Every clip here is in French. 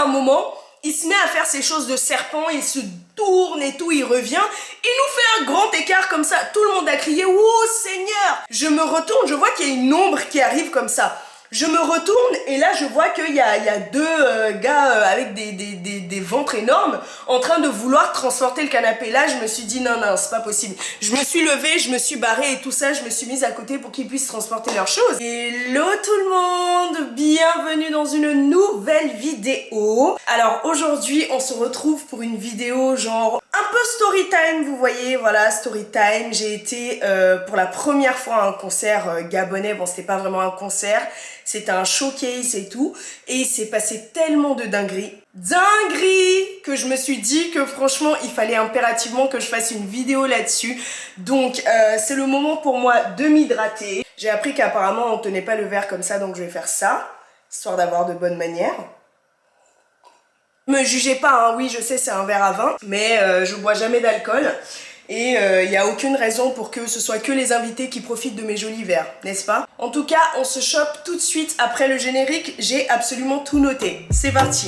moment, il se met à faire ses choses de serpent, il se tourne et tout, il revient, il nous fait un grand écart comme ça, tout le monde a crié « Oh Seigneur !» Je me retourne, je vois qu'il y a une ombre qui arrive comme ça. Je me retourne et là je vois qu'il y a deux gars avec des ventres énormes en train de vouloir transporter le canapé. Là je me suis dit non c'est pas possible. Je me suis levée, je me suis barrée et tout ça, je me suis mise à côté pour qu'ils puissent transporter leurs choses. Hello tout le monde, bienvenue dans une nouvelle vidéo. Alors aujourd'hui on se retrouve pour une vidéo genre un peu story time, vous voyez, voilà, story time. J'ai été pour la première fois à un concert gabonais. Bon, c'était pas vraiment un concert, c'était un showcase et tout. Et il s'est passé tellement de dingueries que je me suis dit que franchement, il fallait impérativement que je fasse une vidéo là-dessus. Donc, c'est le moment pour moi de m'hydrater. J'ai appris qu'apparemment, on tenait pas le verre comme ça, donc je vais faire ça, histoire d'avoir de bonnes manières. Me jugez pas, hein, oui je sais c'est un verre à vin, mais je bois jamais d'alcool et il n'y a aucune raison pour que ce soit que les invités qui profitent de mes jolis verres, n'est-ce pas? En tout cas, on se chope tout de suite après le générique, j'ai absolument tout noté. C'est parti!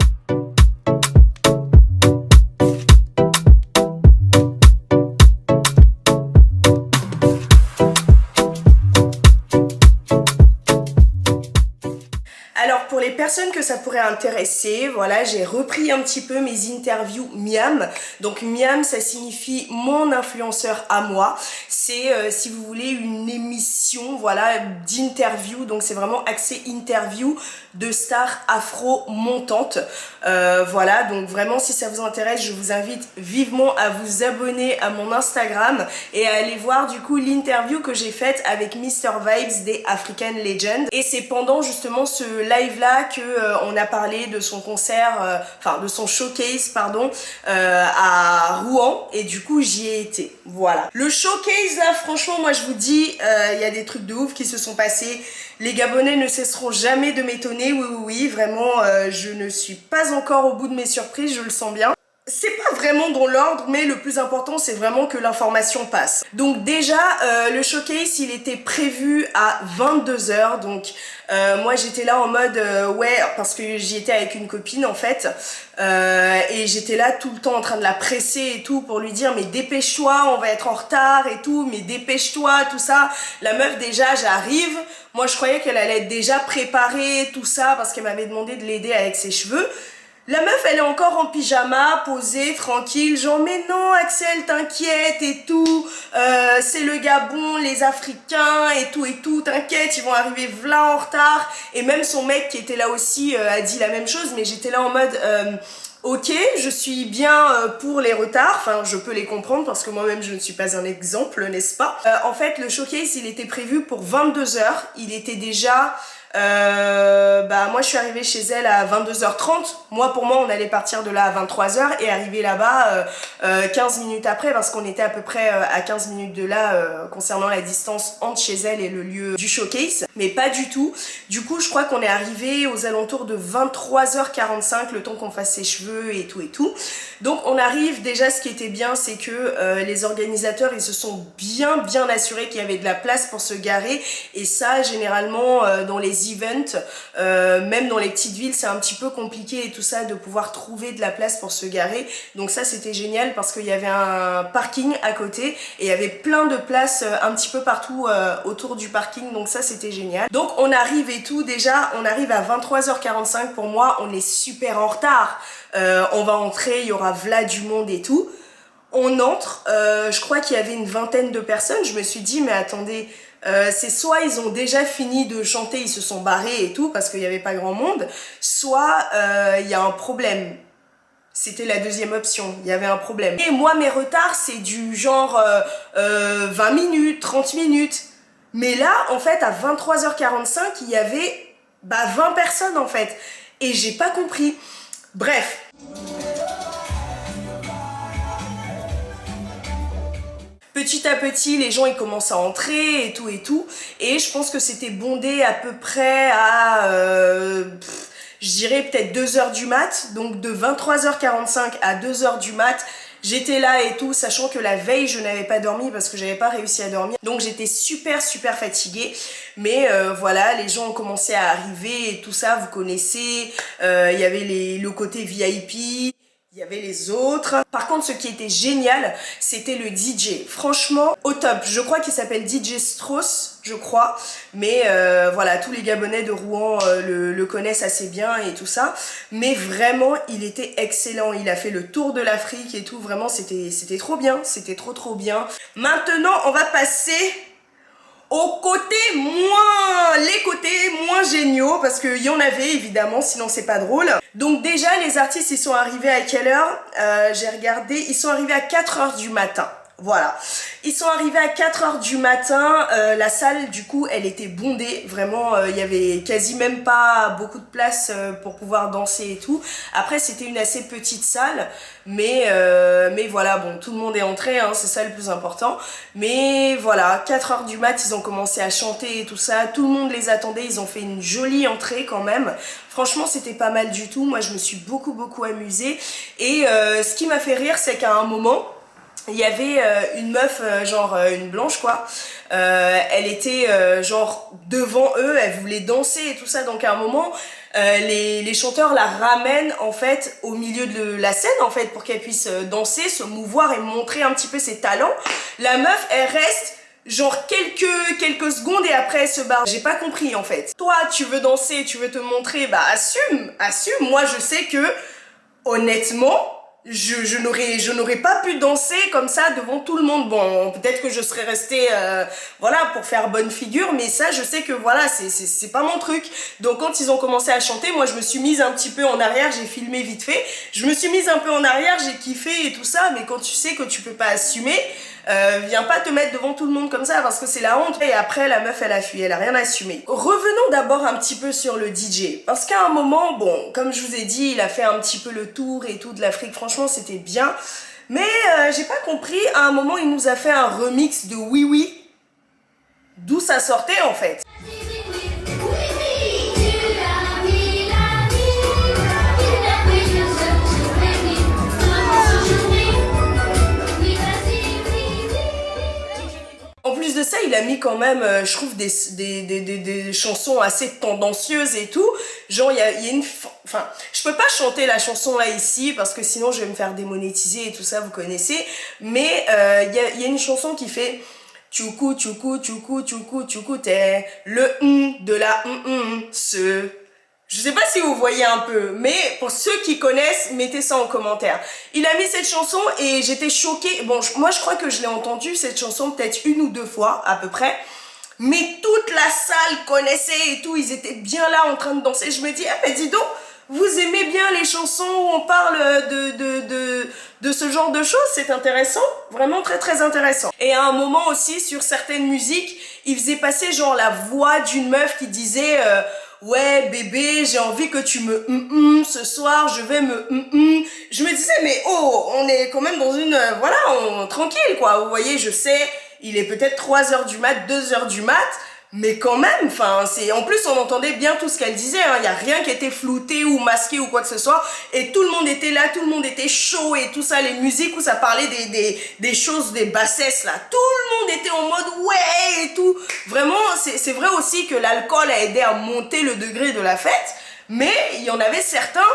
Alors pour les personnes que ça pourrait intéresser, voilà, j'ai repris un petit peu mes interviews Miam. Donc Miam, ça signifie mon influenceur à moi. C'est si vous voulez une émission, voilà, d'interview. Donc c'est vraiment axé interview de stars afro montantes. Voilà, donc vraiment si ça vous intéresse, je vous invite vivement à vous abonner à mon Instagram et à aller voir du coup l'interview que j'ai faite avec Mr Vibes des African Legends. Et c'est pendant justement ce live là que on a parlé de son concert, enfin de son showcase pardon, à Rouen, et du coup j'y ai été. Voilà. Le showcase là, franchement moi je vous dis, il y a des trucs de ouf qui se sont passés. Les Gabonais ne cesseront jamais de m'étonner, oui, vraiment, je ne suis pas encore au bout de mes surprises, je le sens bien. C'est pas vraiment dans l'ordre, mais le plus important, c'est vraiment que l'information passe. Donc déjà, le showcase, il était prévu à 22 h, donc moi j'étais là en mode, ouais, parce que j'y étais avec une copine en fait, et j'étais là tout le temps en train de la presser et tout pour lui dire mais dépêche-toi, on va être en retard et tout, mais dépêche-toi, tout ça. La meuf déjà, j'arrive, moi je croyais qu'elle allait être déjà préparée, tout ça, parce qu'elle m'avait demandé de l'aider avec ses cheveux. La meuf, elle est encore en pyjama, posée, tranquille, genre mais non Axel, t'inquiète et tout, c'est le Gabon, les Africains et tout, t'inquiète, ils vont arriver v'là en retard. Et même son mec qui était là aussi a dit la même chose, mais j'étais là en mode ok, je suis bien pour les retards, enfin je peux les comprendre parce que moi-même je ne suis pas un exemple, n'est-ce pas? En fait, le showcase, il était prévu pour 22 h, il était déjà... moi je suis arrivée chez elle à 22 h 30. Pour moi on allait partir de là à 23 h et arriver là-bas 15 minutes après, parce qu'on était à peu près à 15 minutes de là concernant la distance entre chez elle et le lieu du showcase, mais pas du tout. Du coup je crois qu'on est arrivé aux alentours de 23 h 45, le temps qu'on fasse ses cheveux et tout. Donc on arrive, déjà ce qui était bien c'est que les organisateurs ils se sont bien assurés qu'il y avait de la place pour se garer, et ça généralement dans les events, même dans les petites villes c'est un petit peu compliqué et tout ça de pouvoir trouver de la place pour se garer. Donc ça c'était génial parce qu'il y avait un parking à côté et il y avait plein de places un petit peu partout autour du parking, donc ça c'était génial. Donc on arrive et tout, déjà on arrive à 23 h 45, pour moi on est super en retard, on va entrer, il y aura v'là du monde et tout. On entre, je crois qu'il y avait une vingtaine de personnes, je me suis dit mais attendez, c'est soit ils ont déjà fini de chanter, ils se sont barrés et tout parce qu'il n'y avait pas grand monde, soit il y a un problème. C'était la deuxième option, il y avait un problème. Et moi mes retards c'est du genre 20 minutes, 30 minutes. Mais là en fait à 23 h 45 il y avait 20 personnes en fait. Et j'ai pas compris. Bref. Petit à petit, les gens ils commencent à entrer et tout, et je pense que c'était bondé à peu près à je dirais peut-être 2h du mat, donc de 23h45 à 2h du mat, j'étais là et tout, sachant que la veille je n'avais pas dormi parce que j'avais pas réussi à dormir, donc j'étais super fatiguée. Mais voilà, les gens ont commencé à arriver et tout ça, vous connaissez, il y avait le côté VIP, il y avait les autres. Par contre, ce qui était génial, c'était le DJ. Franchement, au top. Je crois qu'il s'appelle DJ Strauss, je crois. Mais voilà, tous les Gabonais de Rouen le connaissent assez bien et tout ça. Mais vraiment, il était excellent. Il a fait le tour de l'Afrique et tout. Vraiment, c'était trop bien. C'était trop bien. Maintenant, on va passer les côtés moins géniaux, parce qu'il y en avait évidemment, sinon c'est pas drôle. Donc déjà, les artistes, ils sont arrivés à quelle heure? J'ai regardé, ils sont arrivés à 4h du matin. Voilà, ils sont arrivés à 4h du matin, la salle du coup elle était bondée, vraiment il y avait quasi même pas beaucoup de place pour pouvoir danser et tout. Après c'était une assez petite salle, mais voilà, bon tout le monde est entré, hein, c'est ça le plus important. Mais voilà, 4h du mat ils ont commencé à chanter et tout ça, tout le monde les attendait, ils ont fait une jolie entrée quand même. Franchement c'était pas mal du tout, moi je me suis beaucoup amusée. Et ce qui m'a fait rire c'est qu'à un moment, il y avait une meuf, genre une blanche quoi, elle était genre devant eux, elle voulait danser et tout ça, donc à un moment les chanteurs la ramènent en fait au milieu de la scène en fait pour qu'elle puisse danser, se mouvoir et montrer un petit peu ses talents. La meuf elle reste genre quelques secondes et après elle se barre. J'ai pas compris en fait. Toi tu veux danser, tu veux te montrer, bah assume. Moi je sais que honnêtement je n'aurais pas pu danser comme ça devant tout le monde. Bon, peut-être que je serais restée voilà, pour faire bonne figure, mais ça je sais que voilà, c'est pas mon truc. Donc quand ils ont commencé à chanter, moi je me suis mise un petit peu en arrière, j'ai filmé vite fait, je me suis mise un peu en arrière, j'ai kiffé et tout ça, mais quand tu sais que tu peux pas assumer, viens pas te mettre devant tout le monde comme ça parce que c'est la honte. Et après la meuf elle a fui, elle a rien assumé. Revenons d'abord un petit peu sur le DJ, parce qu'à un moment, bon comme je vous ai dit, il a fait un petit peu le tour et tout de l'Afrique, franchement c'était bien, mais j'ai pas compris, à un moment il nous a fait un remix de Oui Oui, d'où ça sortait en fait. En plus de ça, il a mis quand même, je trouve, des chansons assez tendancieuses et tout. Genre, il y a une... Enfin, je peux pas chanter la chanson là ici, parce que sinon je vais me faire démonétiser et tout ça, vous connaissez. Mais il y a une chanson qui fait... Tchoukou, tchoukou, tchoukou, tchoukou, tchoukou, t'es le de la ce... Je sais pas si vous voyez un peu, mais pour ceux qui connaissent, mettez ça en commentaire. Il a mis cette chanson et j'étais choquée. Bon, moi je crois que je l'ai entendue cette chanson peut-être 1 ou 2 fois à peu près. Mais toute la salle connaissait et tout, ils étaient bien là en train de danser. Je me dis, ah mais dis donc, vous aimez bien les chansons où on parle de ce genre de choses, c'est intéressant, vraiment très intéressant. Et à un moment aussi, sur certaines musiques, il faisait passer genre la voix d'une meuf qui disait... ouais bébé, j'ai envie que tu me ce soir, je vais me Je me disais mais oh, on est quand même dans une voilà, tranquille quoi. Vous voyez, je sais, il est peut-être 3h du mat, 2h du mat, mais quand même, enfin, c'est en plus on entendait bien tout ce qu'elle disait, hein. Il y a rien qui était flouté ou masqué ou quoi que ce soit, et tout le monde était là, tout le monde était chaud et tout ça, les musiques où ça parlait des choses, des bassesses là, tout le monde était en mode ouais et tout. Vraiment, c'est vrai aussi que l'alcool a aidé à monter le degré de la fête, mais il y en avait certains,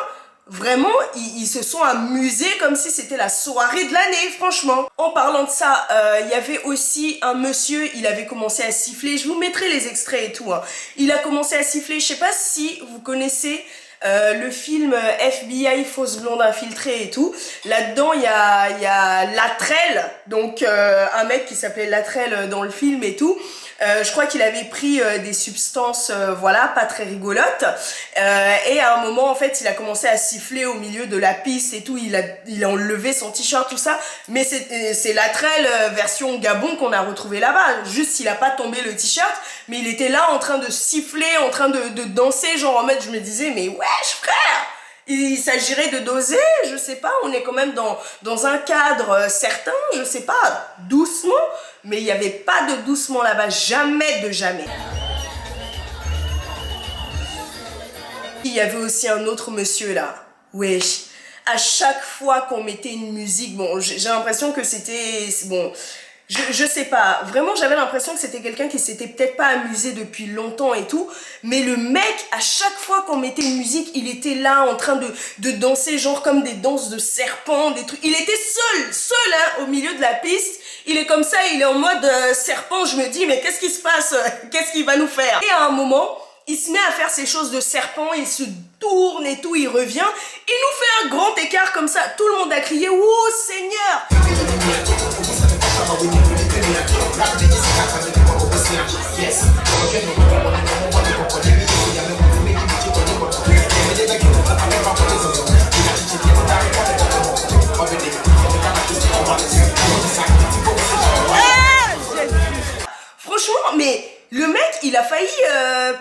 vraiment, ils se sont amusés comme si c'était la soirée de l'année, franchement. En parlant de ça, il y avait aussi un monsieur, il avait commencé à siffler. Je vous mettrai les extraits et tout, hein. Il a commencé à siffler, je sais pas si vous connaissez le film FBI Fausse Blonde Infiltrée et tout. Là-dedans, il y a Latrell, donc un mec qui s'appelait Latrell dans le film et tout. Je crois qu'il avait pris des substances, voilà, pas très rigolotes. Et à un moment, en fait, il a commencé à siffler au milieu de la piste et tout. Il a enlevé son t-shirt, tout ça. Mais c'est Latrell version Gabon qu'on a retrouvé là-bas. Juste, il a pas tombé le t-shirt, mais il était là en train de siffler, en train de danser, genre en mode, je me disais, mais wesh, frère! Il s'agirait de doser, je sais pas, on est quand même dans un cadre certain, je sais pas, doucement, mais il n'y avait pas de doucement là-bas, jamais de jamais. Il y avait aussi un autre monsieur là. Wesh. À chaque fois qu'on mettait une musique, bon, j'ai l'impression que c'était... Bon, je sais pas. Vraiment, j'avais l'impression que c'était quelqu'un qui s'était peut-être pas amusé depuis longtemps et tout. Mais le mec, à chaque fois qu'on mettait une musique, il était là en train de danser, genre comme des danses de serpents, des trucs. Il était seul, hein, au milieu de la piste. Il est comme ça, il est en mode serpent. Je me dis, mais qu'est-ce qui se passe? Qu'est-ce qu'il va nous faire? Et à un moment... il se met à faire ses choses de serpent, il se tourne et tout, il revient, il nous fait un grand écart comme ça. Tout le monde a crié, oh Seigneur! Franchement, mais le mec, il a failli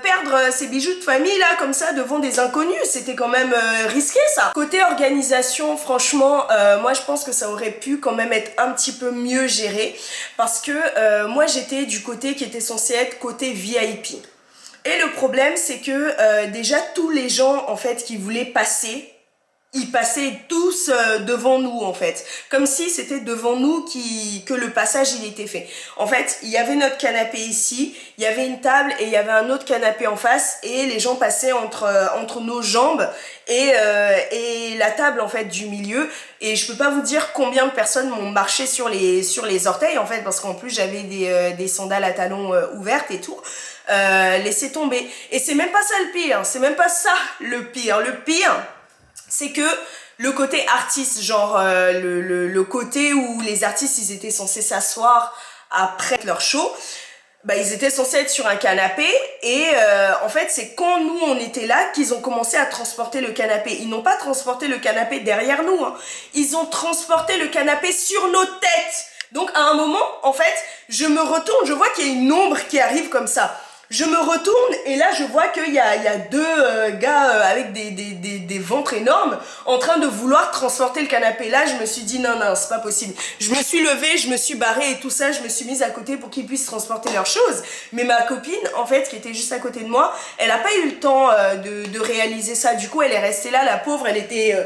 perdre ses bijoux de famille là, comme ça, devant des inconnus. C'était quand même risqué ça. Côté organisation, franchement, moi je pense que ça aurait pu quand même être un petit peu mieux géré. Parce que moi j'étais du côté qui était censé être côté VIP. Et le problème, c'est que déjà tous les gens en fait qui voulaient passer, ils passaient tous devant nous en fait, comme si c'était devant nous que le passage il était fait. En fait, il y avait notre canapé ici, il y avait une table et il y avait un autre canapé en face et les gens passaient entre nos jambes et la table en fait du milieu. Et je peux pas vous dire combien de personnes m'ont marché sur les orteils en fait, parce qu'en plus j'avais des sandales à talons ouvertes et tout. Laissez tomber. Et c'est même pas ça le pire, c'est même pas ça le pire. Le pire, c'est que le côté artiste, genre le côté où les artistes ils étaient censés s'asseoir après leur show, bah ils étaient censés être sur un canapé et en fait c'est quand nous on était là qu'ils ont commencé à transporter le canapé. Ils n'ont pas transporté le canapé derrière nous, hein. Ils ont transporté le canapé sur nos têtes. Donc à un moment en fait je me retourne, je vois qu'il y a une ombre qui arrive comme ça. Je me retourne et là je vois qu'il y a deux gars avec des ventres énormes en train de vouloir transporter le canapé. Là je me suis dit non c'est pas possible. Je me suis levée, je me suis barrée et tout ça, je me suis mise à côté pour qu'ils puissent transporter leurs choses. Mais ma copine en fait qui était juste à côté de moi, elle a pas eu le temps de réaliser ça. Du coup elle est restée là, la pauvre, elle était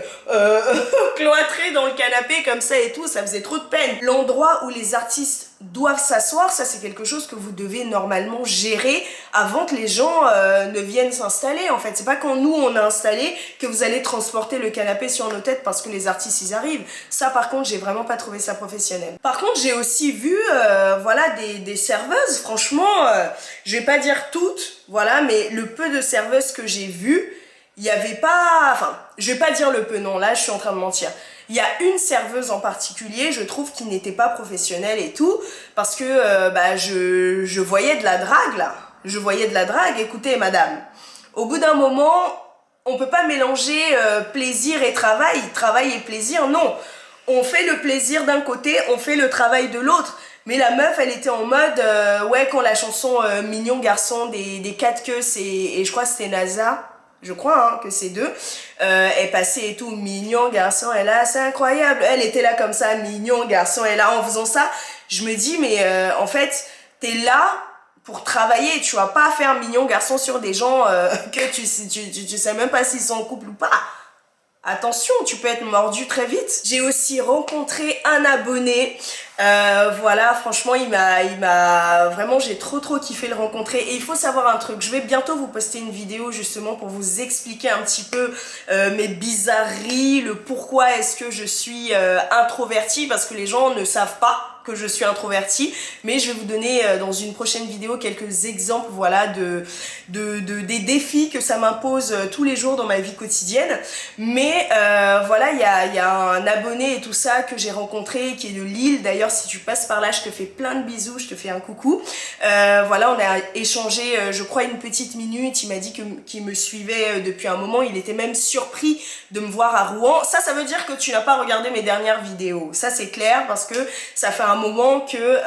cloîtrée dans le canapé comme ça et tout, ça faisait trop de peine. L'endroit où les artistes doivent s'asseoir, ça c'est quelque chose que vous devez normalement gérer avant que les gens ne viennent s'installer en fait. C'est pas quand nous on a installé que vous allez transporter le canapé sur nos têtes parce que les artistes ils arrivent. Ça par contre j'ai vraiment pas trouvé ça professionnel. Par contre j'ai aussi vu voilà des serveuses, franchement je vais pas dire toutes, voilà, mais le peu de serveuses que j'ai vu, il y avait pas, enfin je vais pas dire le peu, non là je suis en train de mentir. Il y a une serveuse en particulier, je trouve, qui n'était pas professionnelle et tout, parce que bah, je voyais de la drague là. Je voyais de la drague. Écoutez, madame, au bout d'un moment, on peut pas mélanger plaisir et travail et plaisir, non. On fait le plaisir d'un côté, on fait le travail de l'autre. Mais la meuf, elle était en mode, ouais, quand la chanson Mignon Garçon des 4 queues, et je crois que c'était NASA, je crois hein, que c'est deux, est passée et tout, mignon garçon, elle là, c'est incroyable, elle était là comme ça, mignon garçon, elle là, en faisant ça, je me dis, mais en fait, t'es là pour travailler, tu vas pas faire mignon garçon sur des gens que tu sais même pas s'ils sont en couple ou pas. Attention, tu peux être mordu très vite. J'ai aussi rencontré un abonné. Voilà, franchement, il m'a vraiment, j'ai trop kiffé le rencontrer. Et il faut savoir un truc, je vais bientôt vous poster une vidéo justement pour vous expliquer un petit peu mes bizarreries, le pourquoi est-ce que je suis introvertie, parce que les gens ne savent pas que je suis introvertie, mais je vais vous donner dans une prochaine vidéo quelques exemples, voilà, des défis que ça m'impose tous les jours dans ma vie quotidienne. Mais voilà, il y a un abonné et tout ça que j'ai rencontré qui est de Lille. D'ailleurs, si tu passes par là, je te fais plein de bisous, je te fais un coucou. Voilà, on a échangé, je crois, une petite minute. Il m'a dit qu'il me suivait depuis un moment. Il était même surpris de me voir à Rouen. Ça veut dire que tu n'as pas regardé mes dernières vidéos. Ça, c'est clair, parce que ça fait un moment que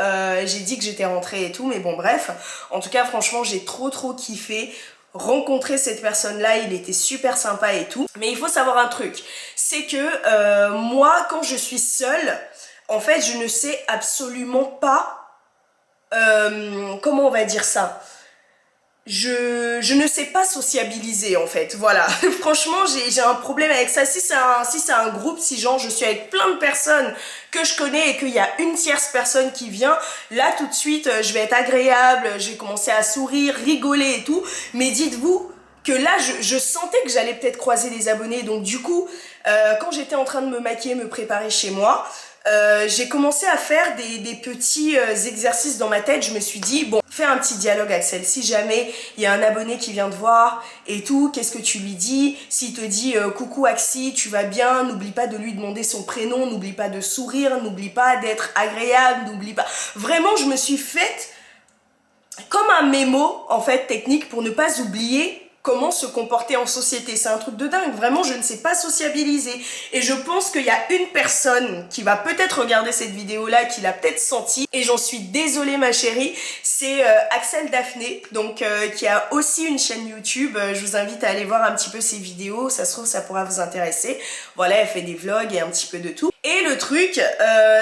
j'ai dit que j'étais rentrée et tout. Mais bon, bref. En tout cas, franchement, j'ai trop kiffé rencontrer cette personne-là, il était super sympa et tout. Mais il faut savoir un truc, c'est que moi, quand je suis seule, en fait, je ne sais absolument pas, comment on va dire ça, je ne sais pas sociabiliser en fait, voilà. Franchement, j'ai un problème avec ça. Si c'est un groupe, si genre je suis avec plein de personnes que je connais et qu'il y a une tierce personne qui vient, là tout de suite, je vais être agréable, je vais commencer à sourire, rigoler et tout. Mais dites-vous que là, je sentais que j'allais peut-être croiser des abonnés. Donc du coup, quand j'étais en train de me maquiller, me préparer chez moi, j'ai commencé à faire des petits exercices dans ma tête. Je me suis dit, bon, fais un petit dialogue Axel, si jamais il y a un abonné qui vient te voir et tout, qu'est-ce que tu lui dis? S'il te dit coucou Axi, tu vas bien, n'oublie pas de lui demander son prénom, n'oublie pas de sourire, n'oublie pas d'être agréable, n'oublie pas... Vraiment, je me suis faite comme un mémo en fait technique pour ne pas oublier comment se comporter en société. C'est un truc de dingue. Vraiment, je ne sais pas sociabiliser. Et je pense qu'il y a une personne qui va peut-être regarder cette vidéo-là, qui l'a peut-être senti. Et j'en suis désolée, ma chérie. C'est Axel Daphné, donc qui a aussi une chaîne YouTube. Je vous invite à aller voir un petit peu ses vidéos. Ça se trouve, ça pourra vous intéresser. Voilà, elle fait des vlogs et un petit peu de tout. Et le truc,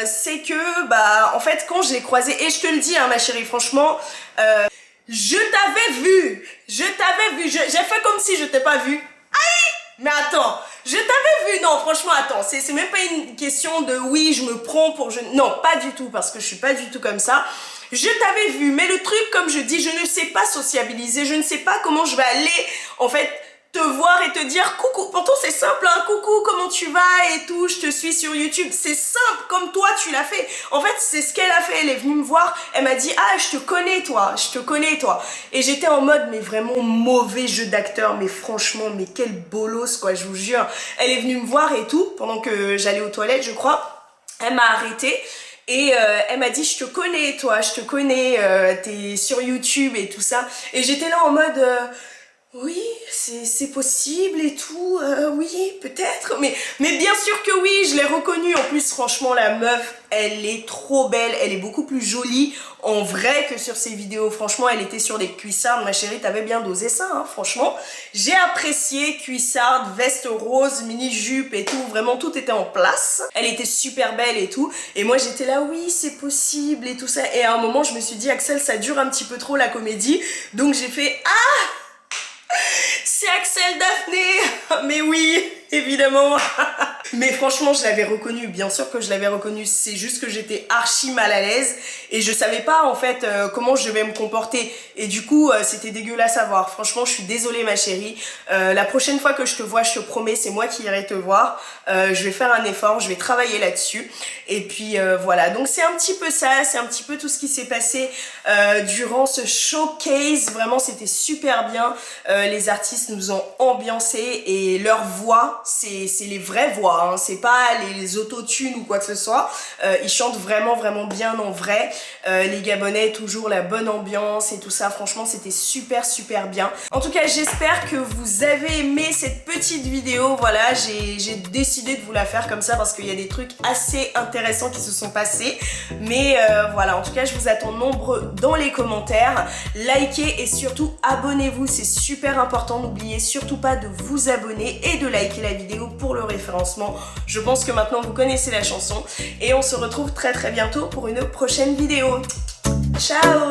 c'est que, bah, en fait, quand je l'ai croisée, et je te le dis, hein, ma chérie, franchement... je t'avais vu, j'ai fait comme si je t'ai pas vu. Aïe, mais attends, je t'avais vu, non franchement attends, c'est même pas une question de oui je me prends pour je... Non, pas du tout, parce que je suis pas du tout comme ça. Je t'avais vu, mais le truc comme je dis, je ne sais pas sociabiliser, je ne sais pas comment je vais aller en fait te voir et te dire coucou. Pourtant c'est simple, hein, coucou, comment tu vas et tout, je te suis sur YouTube. C'est simple, comme toi tu l'as fait. En fait c'est ce qu'elle a fait, elle est venue me voir, elle m'a dit ah je te connais toi, je te connais toi. Et j'étais en mode mais vraiment mauvais jeu d'acteur, mais franchement mais quel bolos quoi, je vous jure. Elle est venue me voir et tout, pendant que j'allais aux toilettes je crois, elle m'a arrêtée. Et elle m'a dit je te connais toi, je te connais, t'es sur YouTube et tout ça. Et j'étais là en mode oui, c'est possible et tout, oui, peut-être, mais bien sûr que oui, je l'ai reconnue. En plus, franchement, la meuf, elle est trop belle, elle est beaucoup plus jolie en vrai que sur ses vidéos. Franchement, elle était sur des cuissardes, ma chérie, t'avais bien dosé ça, hein, franchement. J'ai apprécié, cuissardes, veste rose, mini-jupe et tout, vraiment tout était en place. Elle était super belle et tout, et moi j'étais là, oui, c'est possible et tout ça. Et à un moment, je me suis dit, Axel, ça dure un petit peu trop la comédie, donc j'ai fait, ah! C'est Axel Daphné. Mais oui, évidemment. Mais franchement, je l'avais reconnu. Bien sûr que je l'avais reconnu. C'est juste que j'étais archi mal à l'aise. Et je savais pas, en fait, comment je devais me comporter. Et du coup, c'était dégueulasse à voir. Franchement, je suis désolée, ma chérie. La prochaine fois que je te vois, je te promets, c'est moi qui irai te voir. Je vais faire un effort. Je vais travailler là-dessus. Et puis, voilà. Donc, c'est un petit peu ça. C'est un petit peu tout ce qui s'est passé durant ce showcase. Vraiment, c'était super bien. Les artistes nous ont ambiancé et leur voix, c'est les vraies voix, hein, c'est pas les autotunes ou quoi que ce soit. Ils chantent vraiment bien en vrai. Les Gabonais, toujours la bonne ambiance et tout ça. Franchement, c'était super bien. En tout cas, j'espère que vous avez aimé cette petite vidéo. Voilà, j'ai décidé de vous la faire comme ça parce qu'il y a des trucs assez intéressants qui se sont passés. Mais voilà, en tout cas, je vous attends nombreux dans les commentaires. Likez et surtout abonnez-vous, c'est super important. N'oubliez surtout pas de vous abonner et de liker la vidéo pour le référencement. Je pense que maintenant vous connaissez la chanson et on se retrouve très bientôt pour une prochaine vidéo. Ciao!